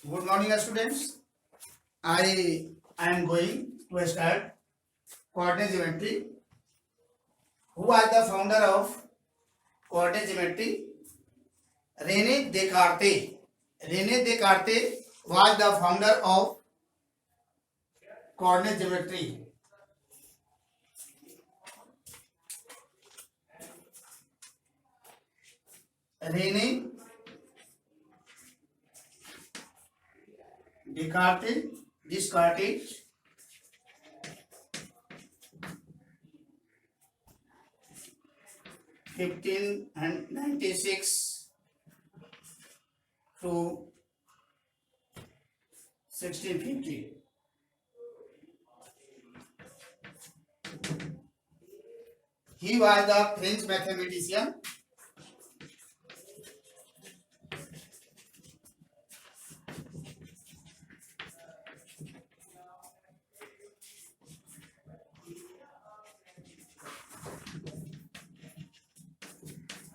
Good morning, students. I am going to start coordinate geometry. Who are the founder of coordinate geometry? René Descartes. René Descartes was the founder of coordinate geometry. René Descartes 1596 to 1650. He was the French mathematician.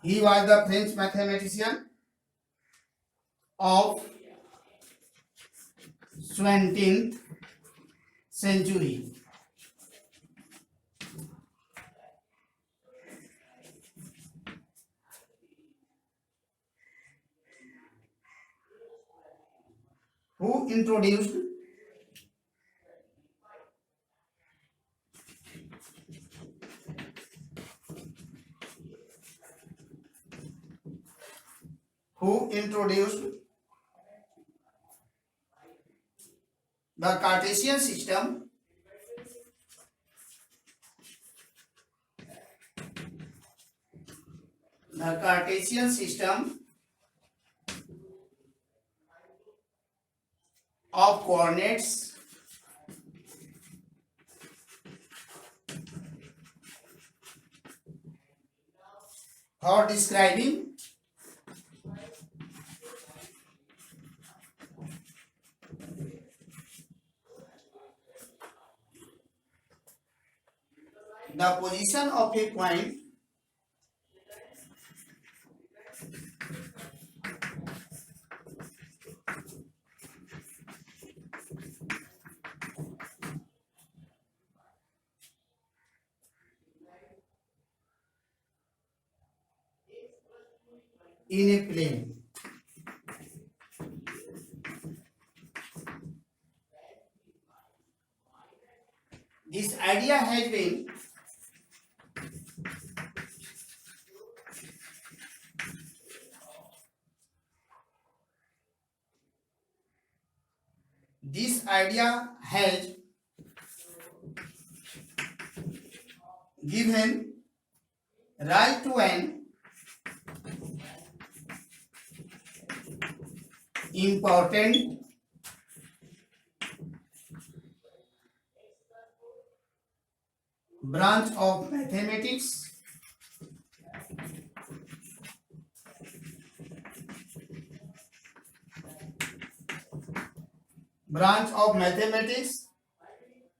He was the French mathematician of 20th century. Who introduced the Cartesian system of coordinates for describing the position of a point in a plane. This idea has been given rise to an important branch of mathematics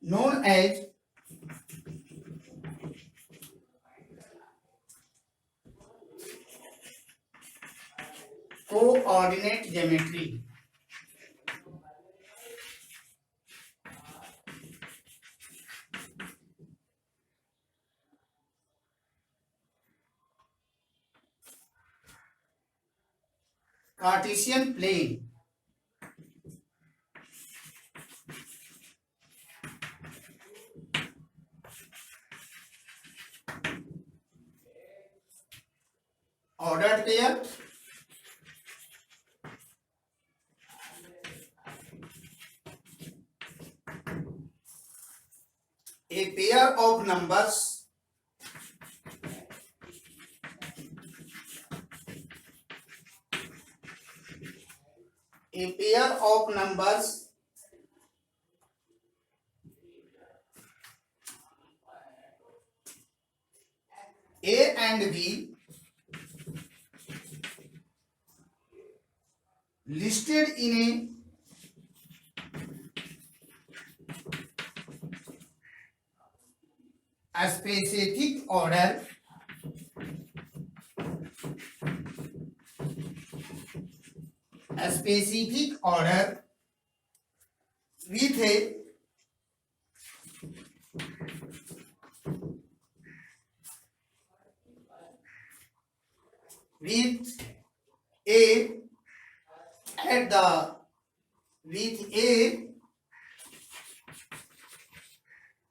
known as coordinate geometry. Cartesian plane ordered pair a pair of numbers A and B listed in a specific order specific order with a with a at the with a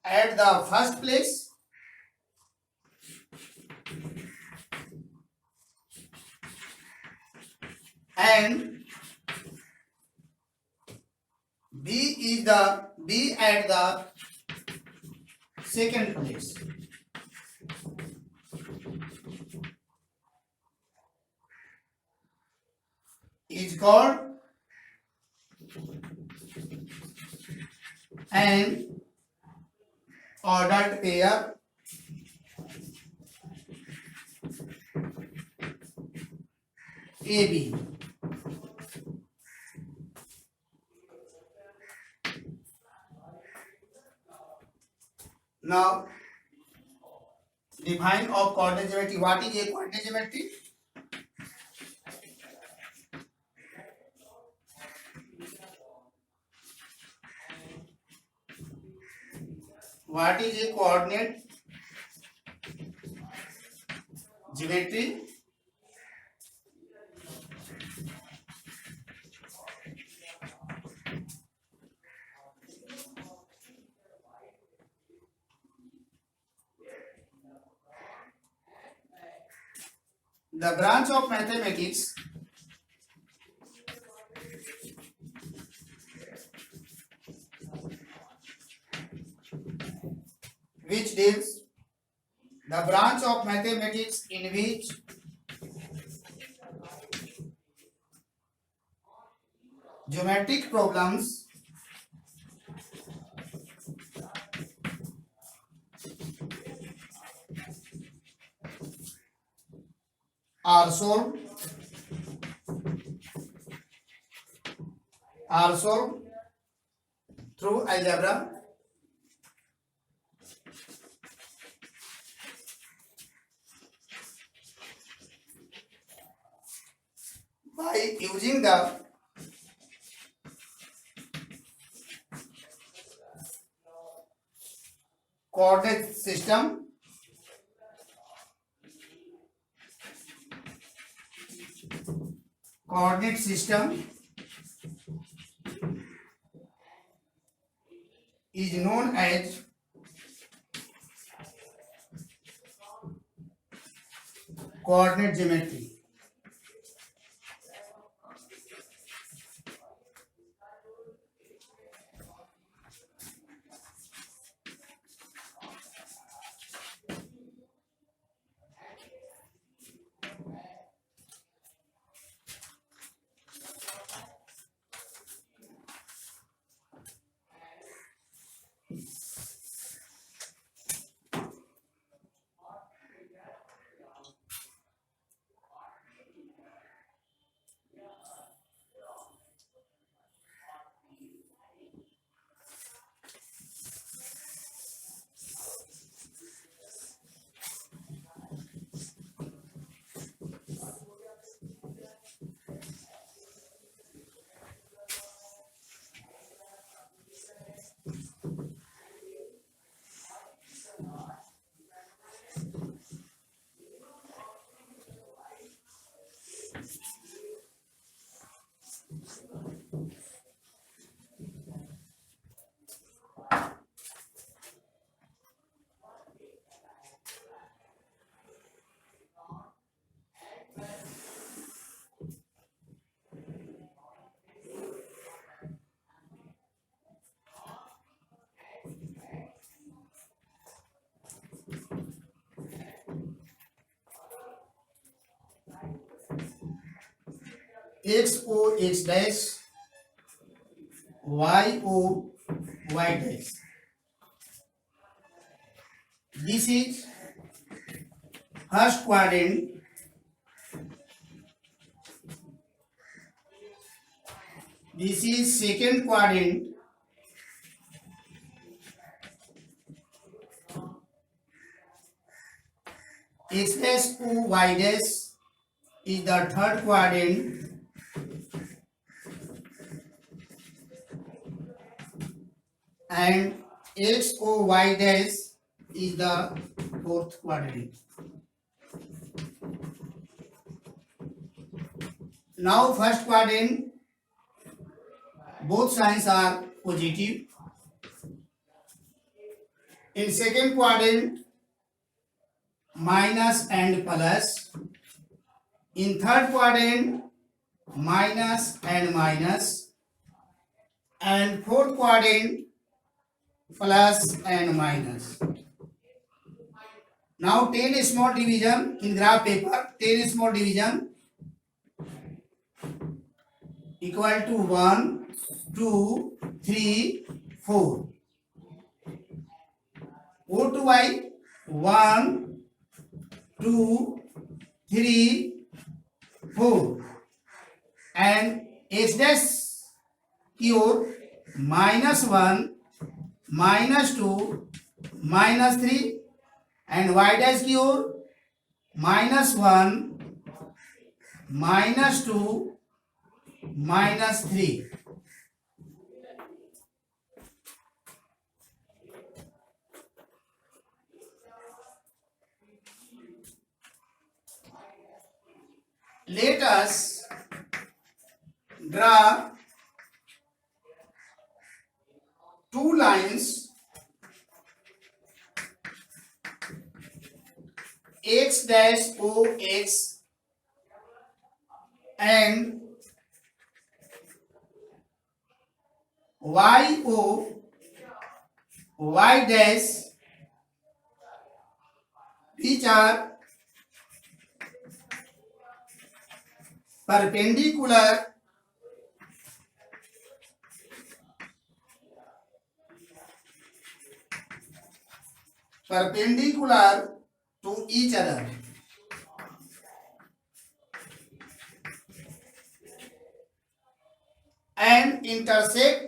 at the first place and B at the second place is called an ordered pair AB. Now, define of coordinate geometry. What is a coordinate geometry? What is a coordinate geometry? The branch of mathematics which deals the branch of mathematics in which geometric problems are solved through algebra by using the coordinate system is known as coordinate geometry. X O X dash Y O Y dash. This is first quadrant. This is second quadrant. X dash O Y dash is the third quadrant. and XOY dash is the fourth quadrant. Now first quadrant, both signs are positive. In second quadrant, minus and plus. In third quadrant, minus and minus. And fourth quadrant, plus and minus. Now 10 small division in graph paper, 10 small division equal to 1, 2, 3, 4. O to Y 1, 2, 3, 4 and X dash की ओर -1, -2, -3 and Y dash की ओर -1, -2, -3. Let us draw two lines X dash OX and YO Y dash, which are perpendicular to each other. And intersect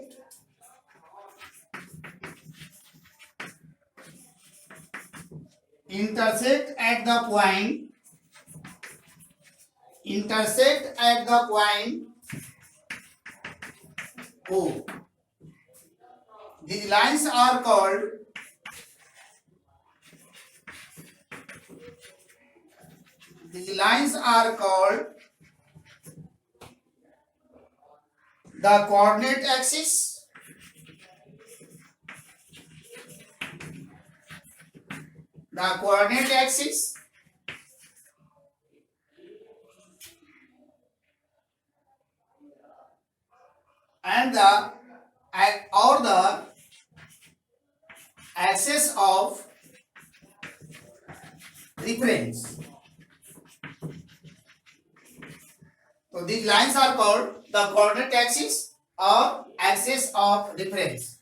at the point O. These lines are called the coordinate axis, and the axis of reference. So these lines are called the coordinate axis or axis of reference.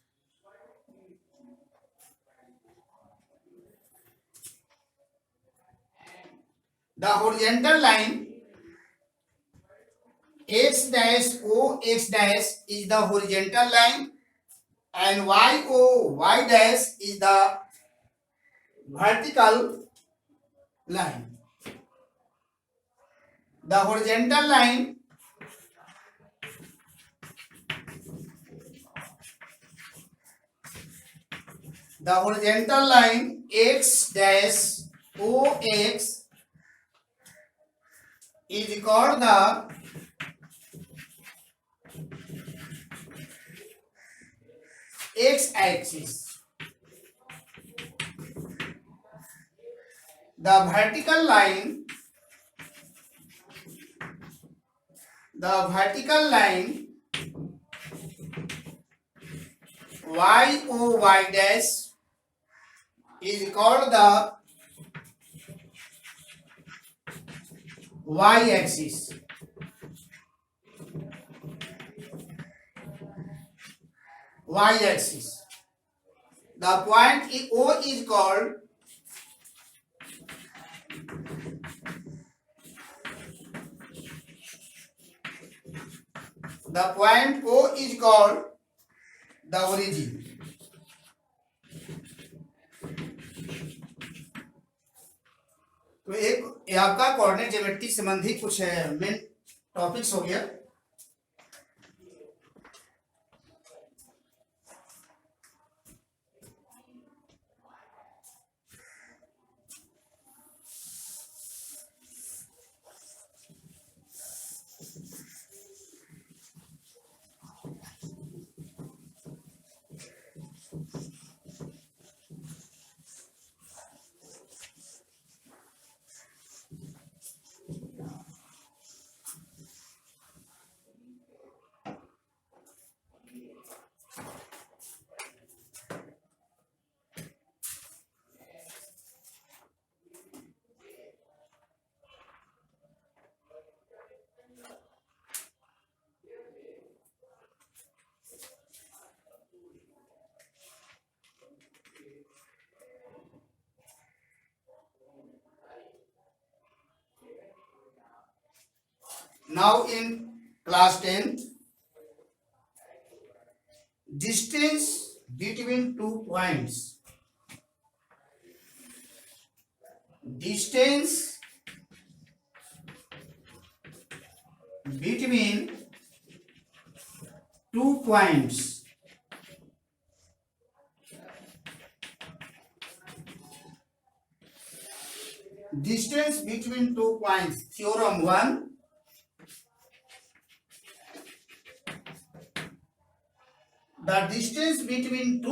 The horizontal line X dash OX dash is the horizontal line and YO Y dash is the vertical line. The horizontal line X dash OX is called the X axis. The vertical line YOY dash is called the Y axis. The point O is called the origin. तो एक ये आपका coordinate geometry संबंधी कुछ main topics हो गया। Now in class 10th, distance between 2 points. Distance between 2 points. Distance between 2 points. Theorem 1. The distance between 2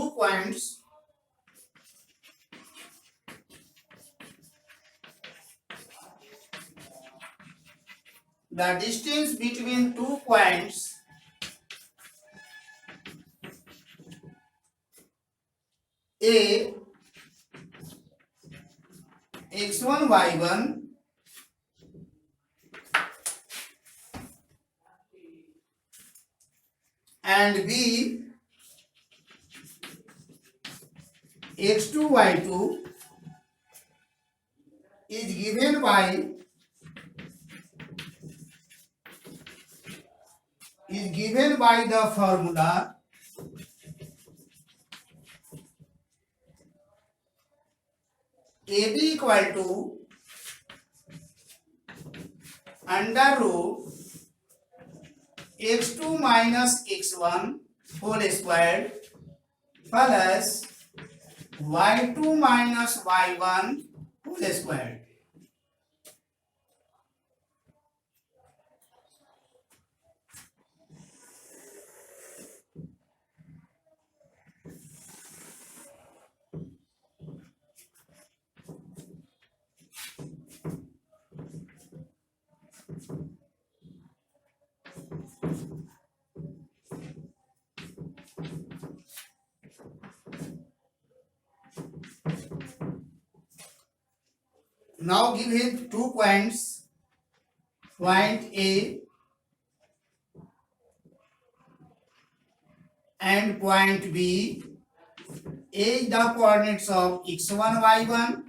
points A x1 y1 and B x2 y2 is given by the formula AB equal to under root x2 minus x1 whole squared plus y2 minus y1 whole squared. Now give him 2 points, point A and point B. A is the coordinates of x1 y1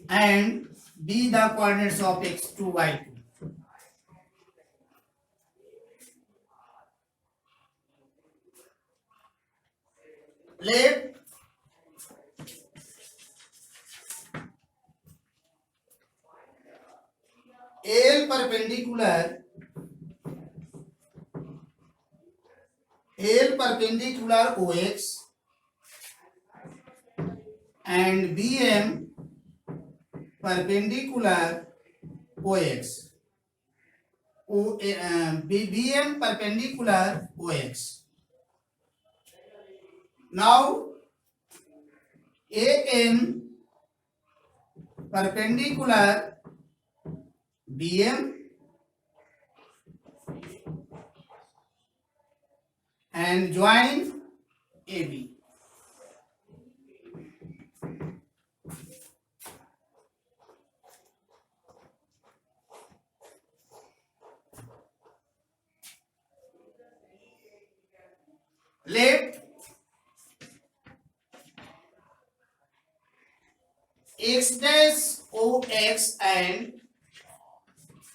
and B the coordinates of x2 y2. Let L perpendicular OX and BM perpendicular OX. BM perpendicular OX. Now AM perpendicular BM and join AB. Let x dash OX and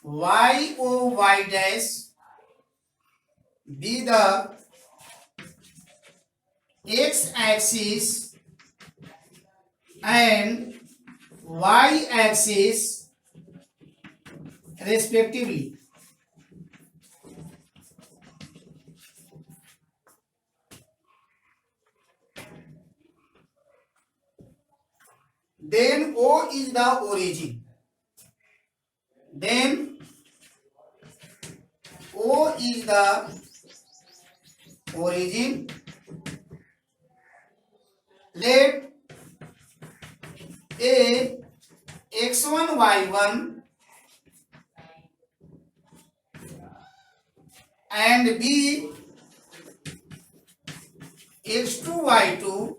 y o y dash be the x axis and y axis respectively. Then O is the origin. Then O is the origin. Let A x1 y1 and B x2 y2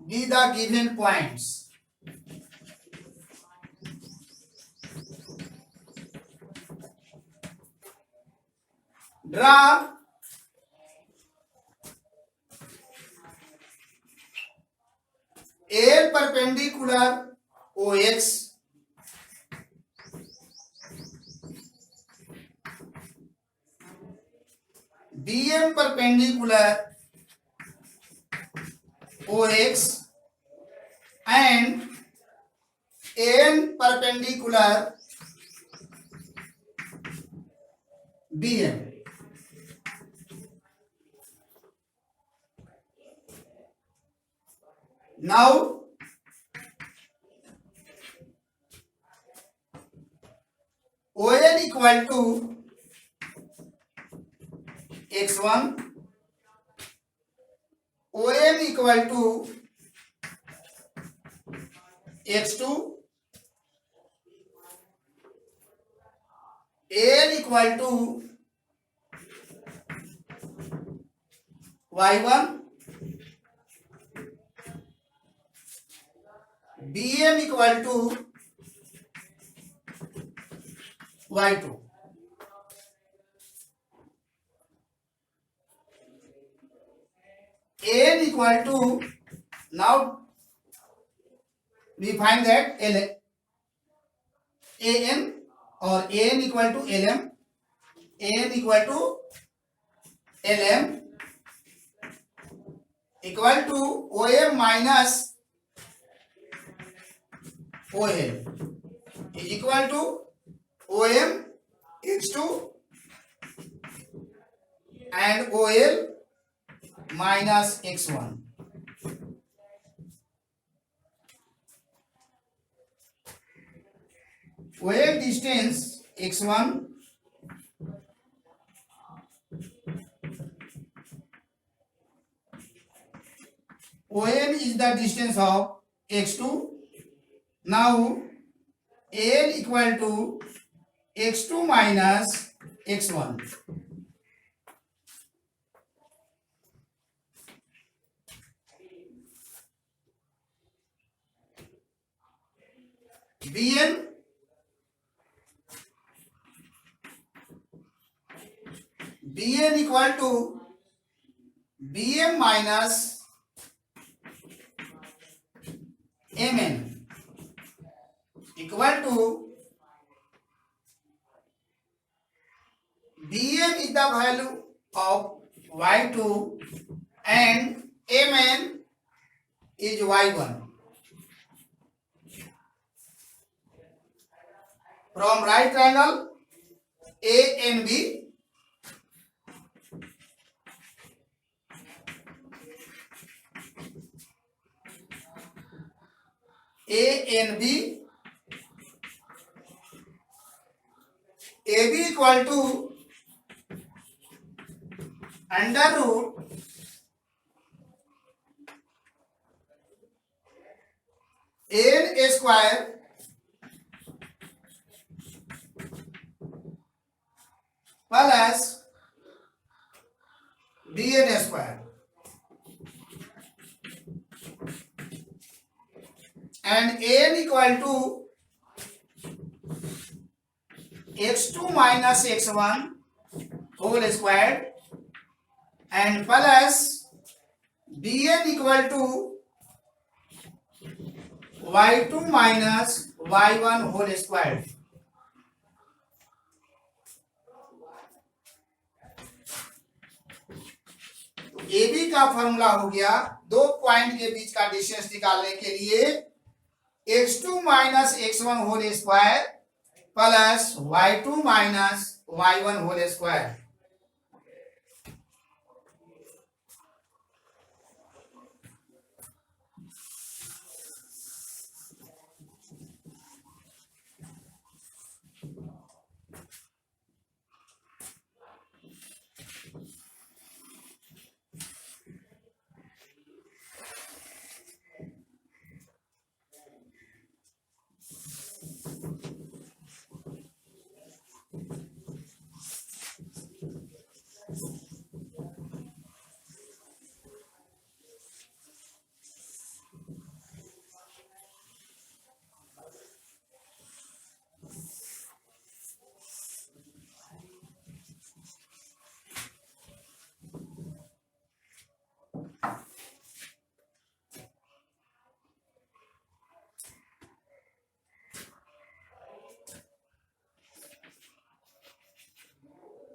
be the given points. Draw L perpendicular OX BM perpendicular OX and AN perpendicular BM. Now ON equal to x1, OM equal to x2, AN equal to y1, BM equal to y2. AN equal to, now we find that AN or AN equal to LM, AN equal to LM equal to OM minus OL is equal to OM x2 and OL minus x1. OL distance x1, OM is the distance of x2. Now AN equal to x2 minus x1. BN equal to BM minus MN equal to BM is the value of y2 and MN is y1. From right triangle A and B, A and B, AB equal to under root AN square plus BN square, and AN equal to x2 minus x1 whole squared and plus BN equal to y2 minus y1 whole squared. AB का formula हो गया दो point के बीच का distance निकालने के लिए x2 minus x1 whole square plus y2 minus y1 whole square.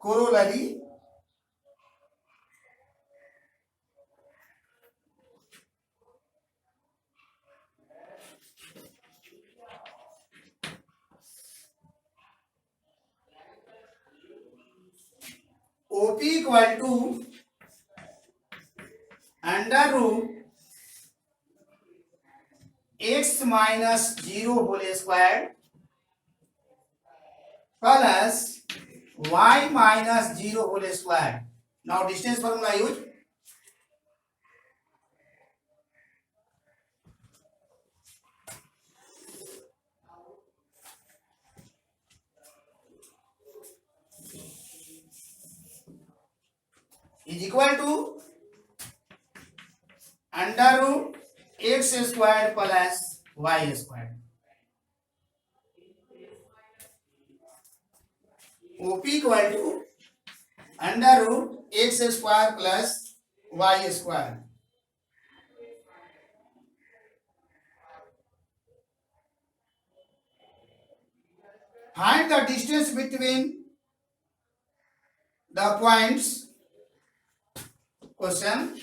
Corollary, OP equal to under root x minus 0 whole square plus y minus 0 whole square. Now distance formula use. Is equal to under root x squared plus y squared. OP equal to under root x square plus y square. Find the distance between the points. Question.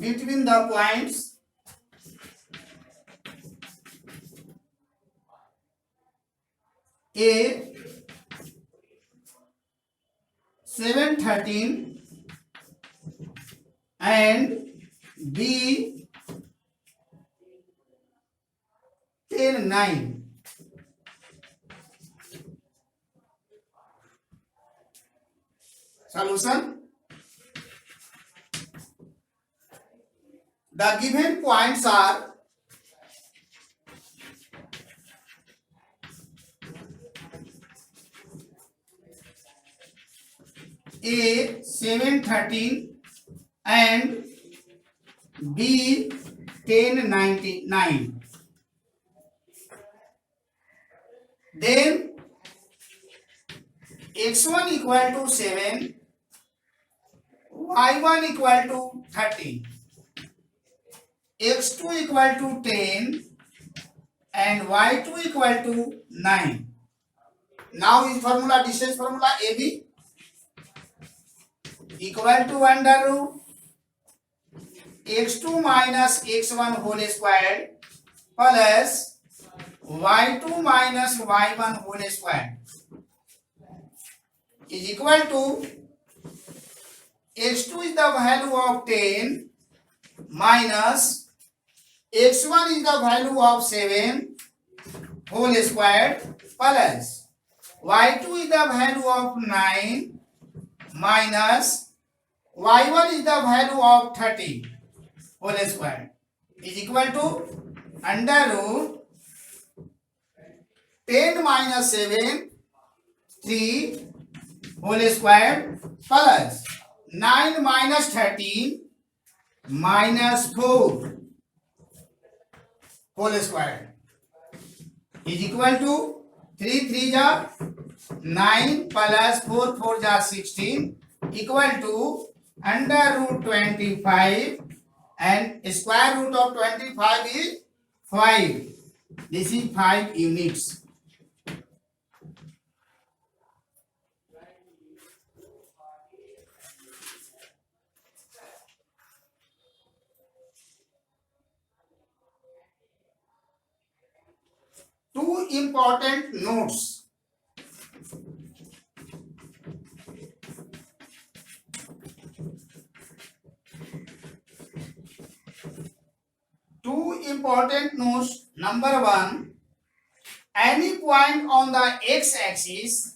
Between the points A 713 and B 109. Solution. The given points are A 713 and B 1099. Then x1 equal to 7, y1 equal to 30, x2 equal to 10 and y2 equal to 9. Now in formula, distance formula AB equal to under root x2 minus x1 whole squared plus y2 minus y1 whole squared is equal to x2 is the value of 10 minus x1 is the value of 7 whole squared plus y2 is the value of 9 minus y1 is the value of 30 whole squared is equal to under root 10 minus 7 3 whole squared plus 9 minus 13 minus 4 whole squared is equal to 3 3 ja 9 plus 4 4 ja 16 equal to under root 25 and square root of 25 is 5. This is 5 units. Two important notes. Two important notes. Number one, any point on the x-axis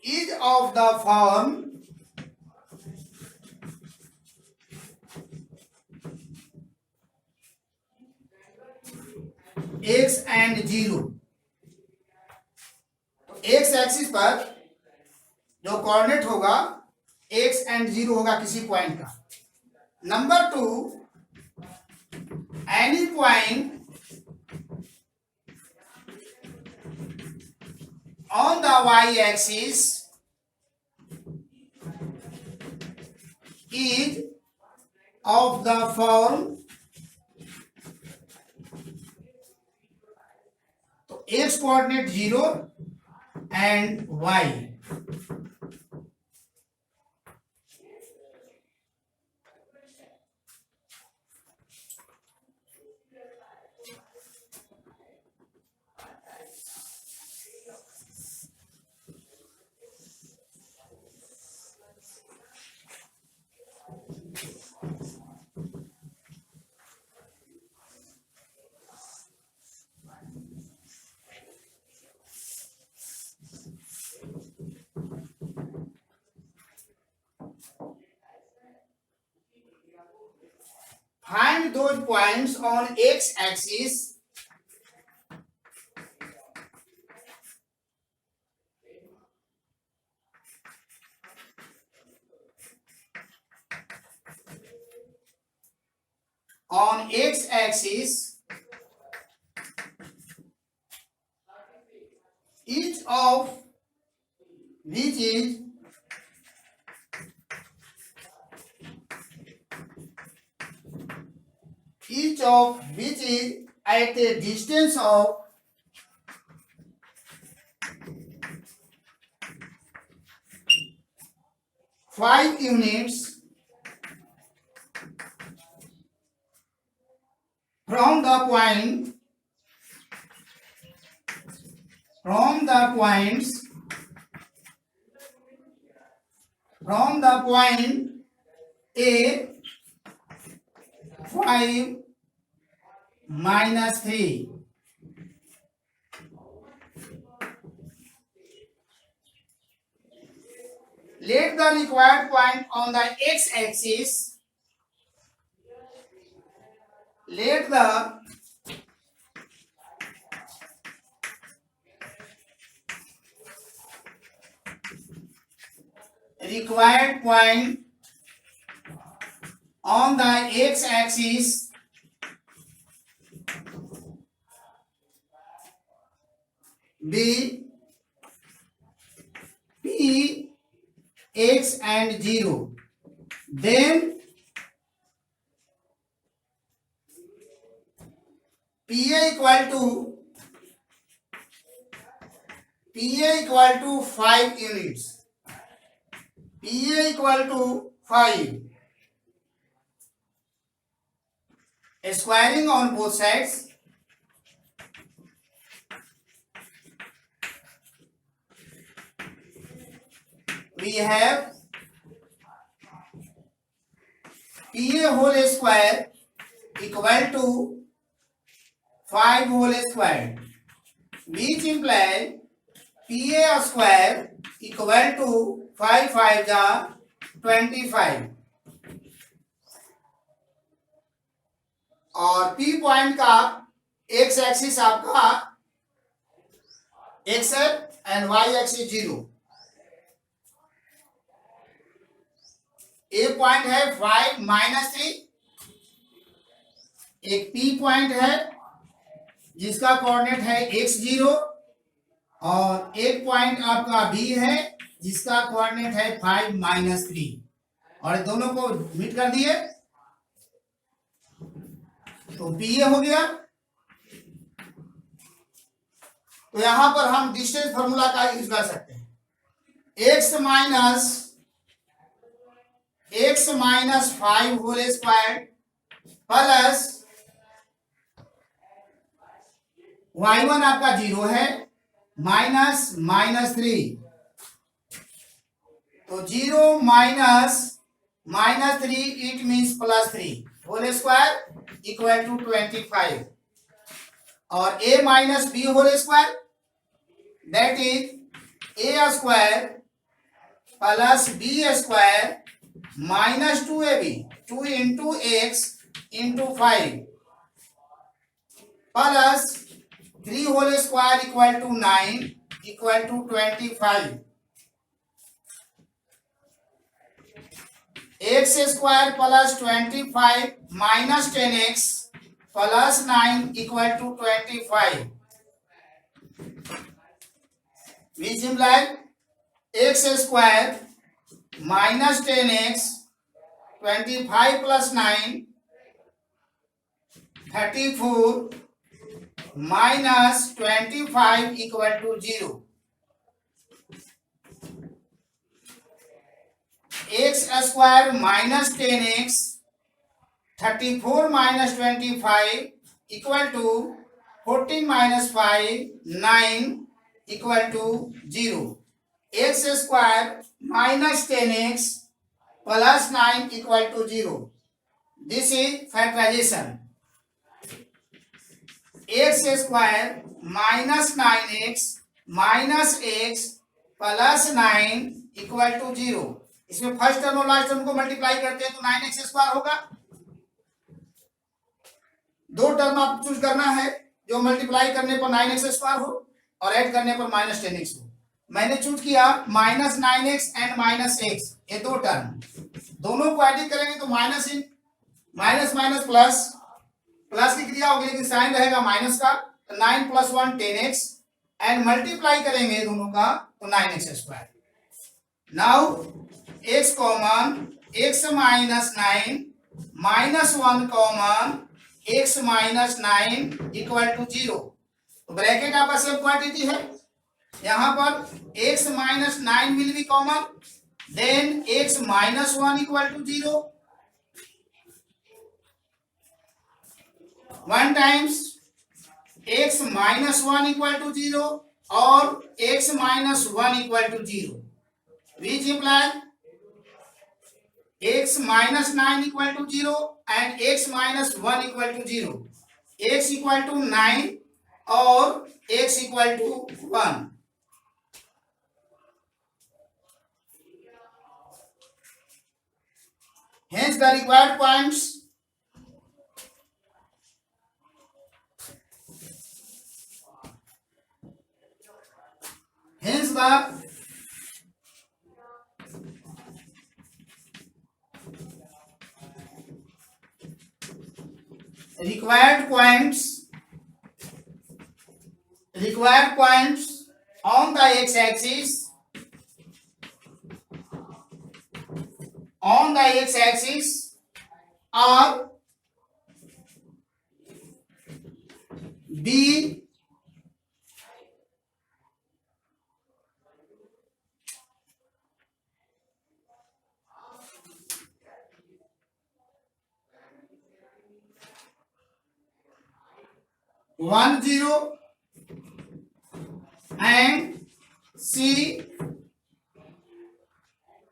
is of the form x and 0. X axis पर जो coordinate होगा x and 0 होगा किसी point का. Number two, any point on the y-axis is of the form x coordinate 0 and y. Find those points on x-axis each of which is at a distance of 5 units from the points A 5 minus 3. Let the required point on the x-axis required point on the x-axis be P, x and 0. Then PA equal to 5 units. PA equal to 5. Squaring on both sides. We have PA whole square equal to 5 whole square, which implies PA square equal to 5 5 जा 25 और P point का x axis आपका x है and y axis 0. A point है 5 minus 3, एक P point है जिसका coordinate है x0 और एक पॉइंट आपका B है जिसका कोऑर्डिनेट है 5 माइनस 3 और दोनों को मीट कर दिए तो PA हो गया. तो यहां पर हम डिस्टेंस फार्मूला का यूज कर सकते हैं. x minus 5 whole square plus y1 आपका 0 है माइनस 3 तो 0 minus 3 it means plus 3 whole square equal to 25 और a minus b whole square that is a square plus b square minus 2ab 2 into x into 5 plus 3 whole square equal to 9 equal to 25 x square plus 25 minus 10x plus 9 equal to 25 which implies x square minus 10x 25 plus 9 34 minus 25 equal to 0. X square minus 10x, 34 minus 25 equal to 14 minus 5, 9 equal to 0. X square minus 10x plus 9 equal to 0. This is factorization. X square minus 9x minus x plus 9 equal to 0. इसमें first term और last term को multiply करते हैं तो 9x square होगा. दो term आप choose करना है जो मल्टीप्लाई करने पर 9x स्क्वायर हो और ऐड करने पर माइनस 10x हो. मैंने चूज किया minus 9x and minus x, ये दो टर्म. दोनों को एडिट करेंगे तो माइनस इन माइनस माइनस प्लस, प्लस की क्रिया होगी लेकिन साइन रहेगा माइनस का. तो 9 प्लस 1 10x एंड मल्टीप्लाई करेंगे दोनों का तो 9x square. Now x common, x minus 9 minus 1 common, x minus 9 equal to 0. तो ब्रैकेट आपका सेम क्वांटिटी है. यहां पर x minus 9 will be common, then x minus 1 equal to 0. 1 times x minus 1 equal to 0 और x minus 1 equal to 0, which imply x minus 9 equal to 0 and x minus 1 equal to 0. x equal to 9 और x equal to 1. Hence the required points required points on the x-axis are B, one zero and C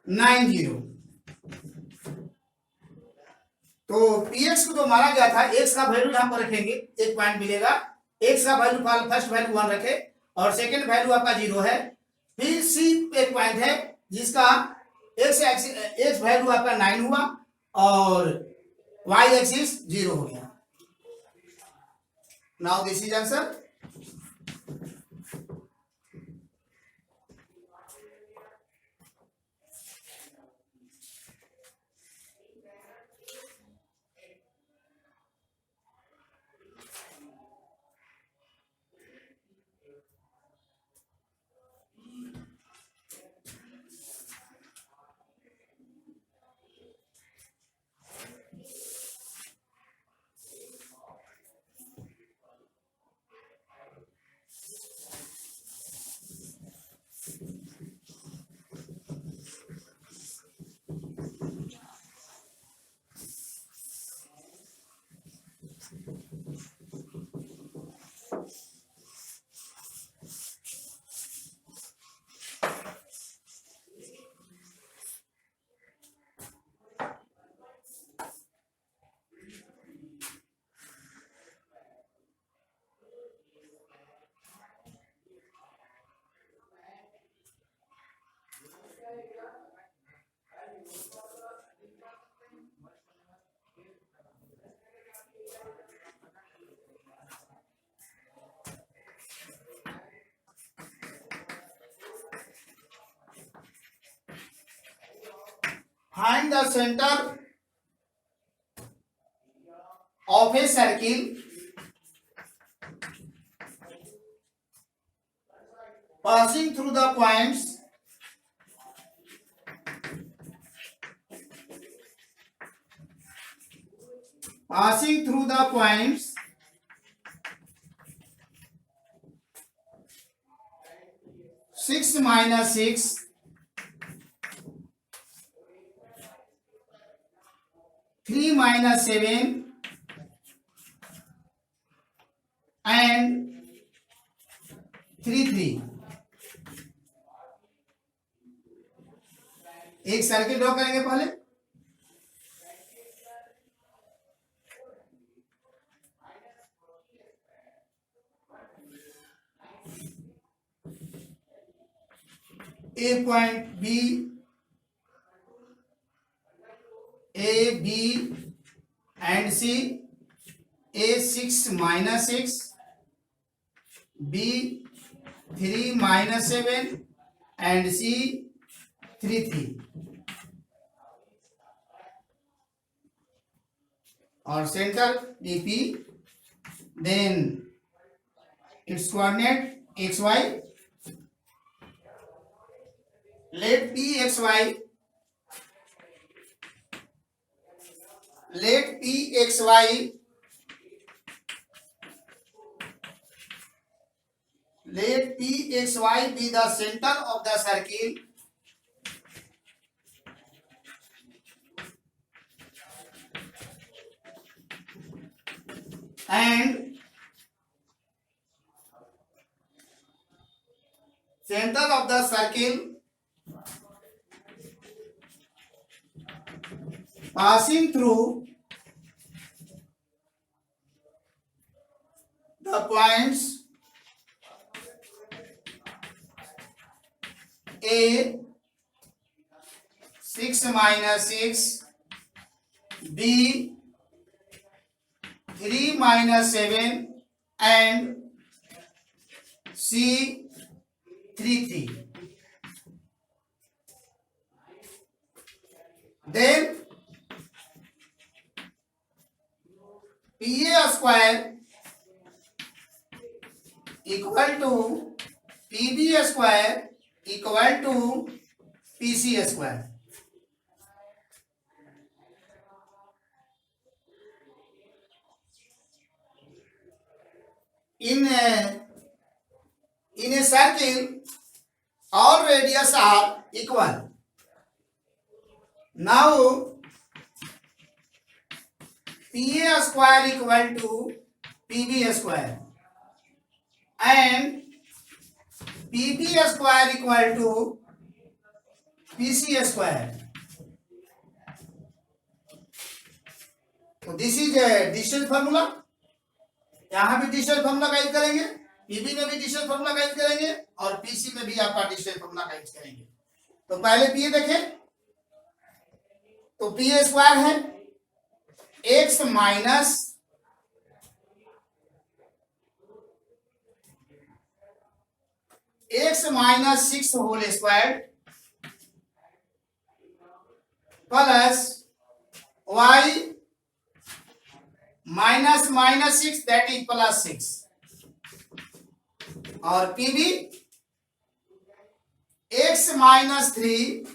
90. तो px को जो माना गया था x का value यहां पर रखेंगे, एक पॉइंट मिलेगा. x का वैल्यू फर्स्ट वैल्यू 1 रखे और सेकंड वैल्यू आपका 0 है. फिर c एक पॉइंट है जिसका x वैल्यू आपका 9 हुआ और y एक्सिस 0 हो गया. Now this is answer. Find the center of a circle passing through the points 6 minus 6, 3 minus 7 and 3 एक सर्किल ड्रॉ करेंगे पहले। A point B, A B and C, A 6 minus 6, B 3 minus 7 and C 3 और centre DP, then its coordinate XY, let PXY, let PXY, let PXY be the center of the circle and center of the circle passing through the points A 6 minus 6, B 3 minus 7 and C 3. Then PA square equal to PB square equal to PC square. In a circle, all radius are equal. Now, PA square equal to PB square and PB square equal to PC square. So this is a distance formula. यहाँ भी distance formula का use करेंगे, PB में भी distance formula का use करेंगे और PC में भी आपका डिस्टेंस फॉर्मूला का यूज करेंगे। तो पहले पीए देखें, तो पीए स्क्वायर है x minus 6 whole square plus y minus 6 that is plus 6 और PB x minus 3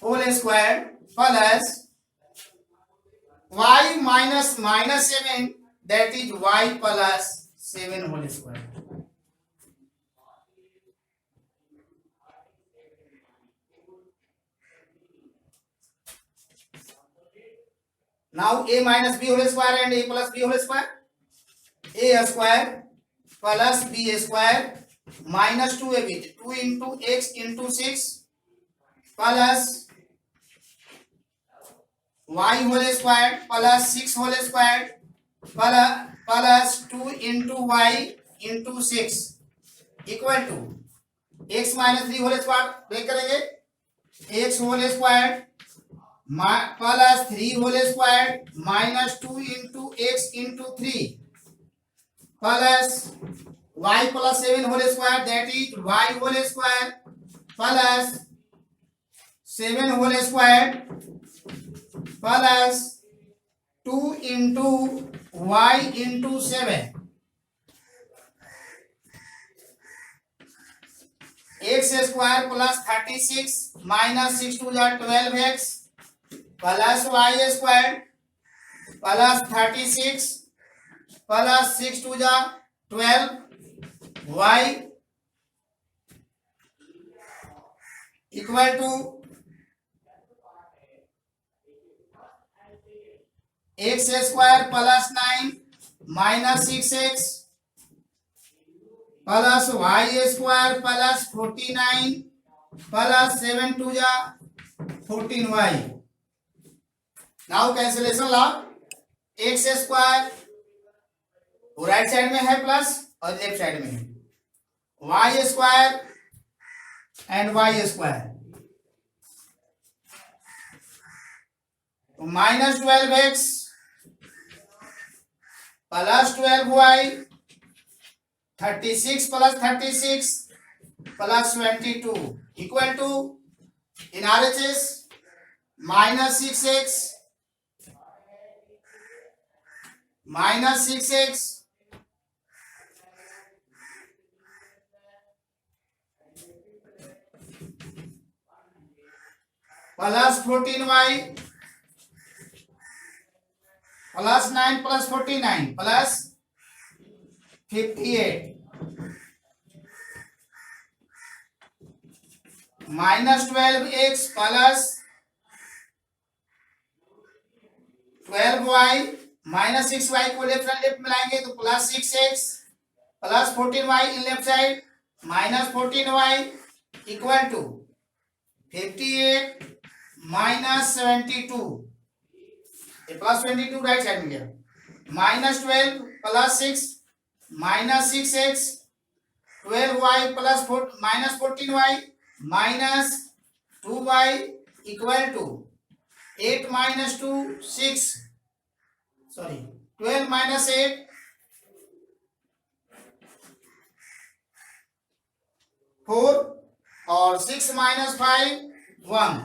whole square plus y minus 7 that is y plus 7 whole square. Now a minus b whole square and a plus b whole square, a square plus b square minus 2ab, 2 into x into 6 plus y whole square plus 6 whole square plus 2 into y into 6 equal to x minus 3 whole square break करेंगे, x whole square plus 3 whole square minus 2 into x into 3 plus y plus 7 whole square that is y whole square plus 7 whole square plus 2 into y into 7 x square plus 36 minus 6 two 12 x plus y square plus 36 plus 6 two 12 वाई equal to x square plus 9 minus 6x plus y square plus 49 plus 7 two जा 14y। Now cancellation ला, x square right side में है plus और left side में है, y square and y square minus 12x plus 12y 36 plus 36 plus 22 equal to in RHS minus 6x minus 6x plus 14y plus 9 plus 49 plus 58 minus 12x plus 12y minus 6y को left में लाएंगे तो plus 6x plus 14y in left side minus 14y equal to 58 minus 72 plus 22 right side में गया, minus 12 plus 6 minus 6x 12y plus minus 14y minus 2y equal to 8 minus 2 6 sorry 12 minus 8 4 और 6 minus 5 1।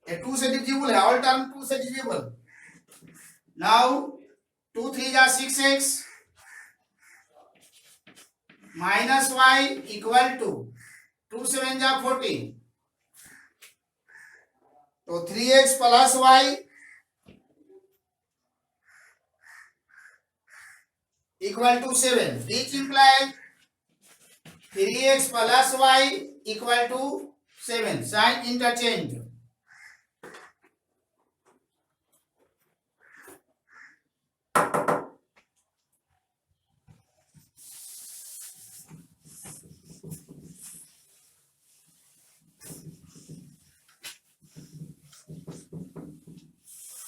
ये 2 से divisible है, all term 2 से divisible. Now 2 3 जा 6x minus y equal to 2 7 जा 14 तो 3x plus y equal to 7 which implies 3x plus y equal to 7। Sign interchange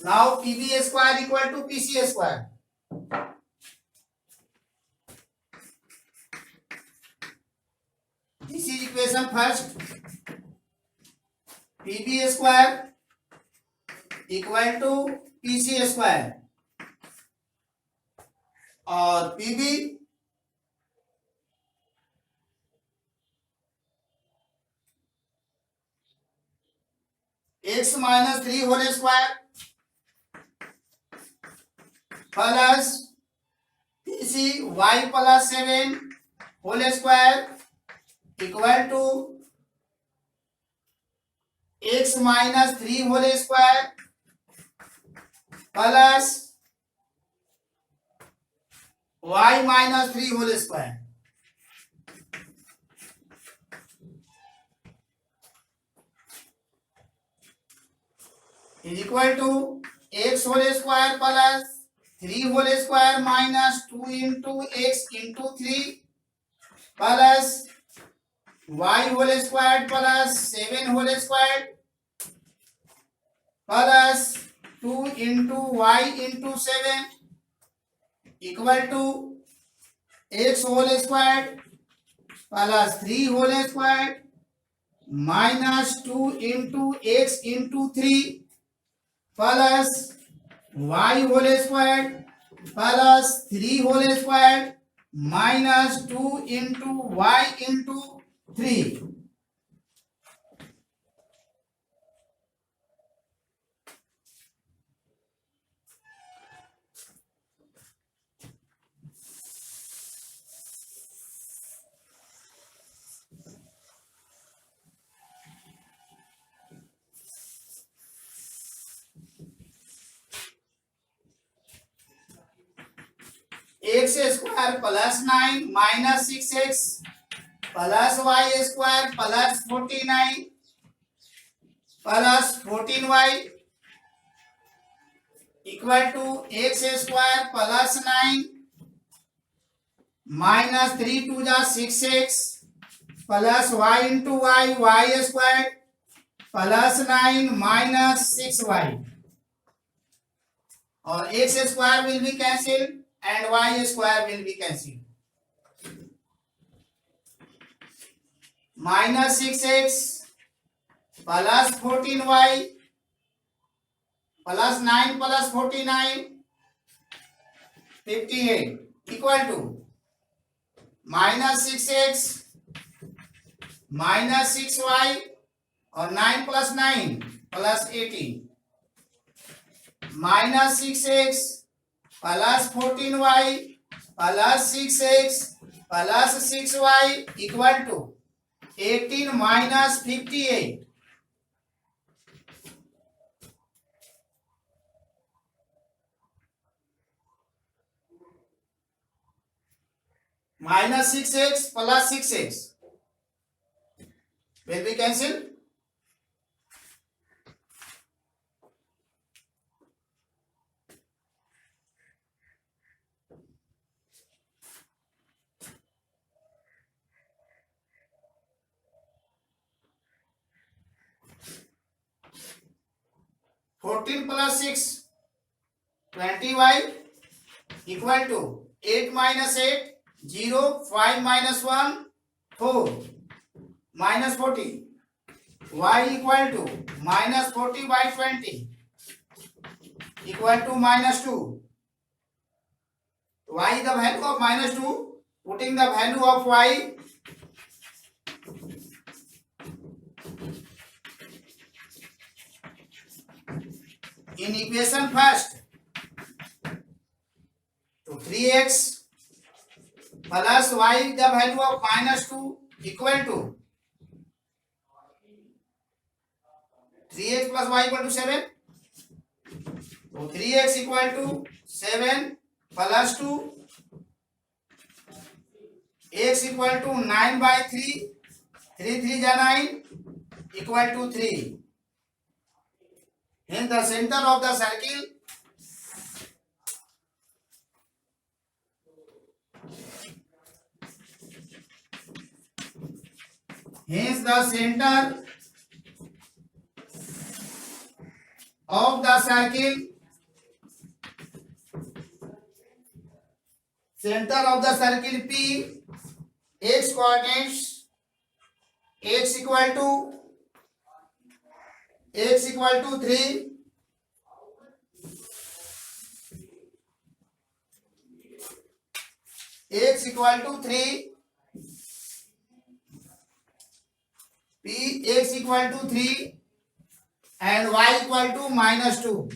now PB square equal to PC square। This is equation first, PB square equal to PC square और PB x minus 3 whole square plus PC y plus 7 whole square equal to x minus 3 whole square plus y minus 3 whole square is equal to x whole square plus 3 whole square minus 2 into x into 3 plus y whole square plus 7 whole square plus 2 into y into 7 equal to x whole square plus 3 whole square minus 2 into x into 3 plus y whole square plus 3 whole square minus 2 into y into 3। X square plus 9 minus 6x plus y square plus 49 plus 14y equal to x square plus 9 minus 3 2 जा 6x plus y into y y square plus 9 minus 6y और x square will be cancel and y square will be cancel minus 6x plus 14y plus 9 plus 49 58 equal to minus 6x minus 6y और 9 plus 9 plus 18 minus 6x plus 14y plus 6x plus 6y equal to 18 minus 58 minus 6x plus 6x will be cancelled. Fourteen plus 6 20y equal to 8 minus 8 0 5 minus 1 4 minus 40 y equal to minus 40 by 20 equal to minus 2 y the value of minus 2 putting the value of y in equation first to 3x plus y the value of minus 2 equal to 3x plus y equal to 7. So 3x equal to 7 plus 2 x equal to 9 by 3 3 3 ja 9 equal to 3. In the center of the circle hence the center of the circle P x coordinates x equal to 3 x equal to 3 p x equal to 3 and y equal to minus 2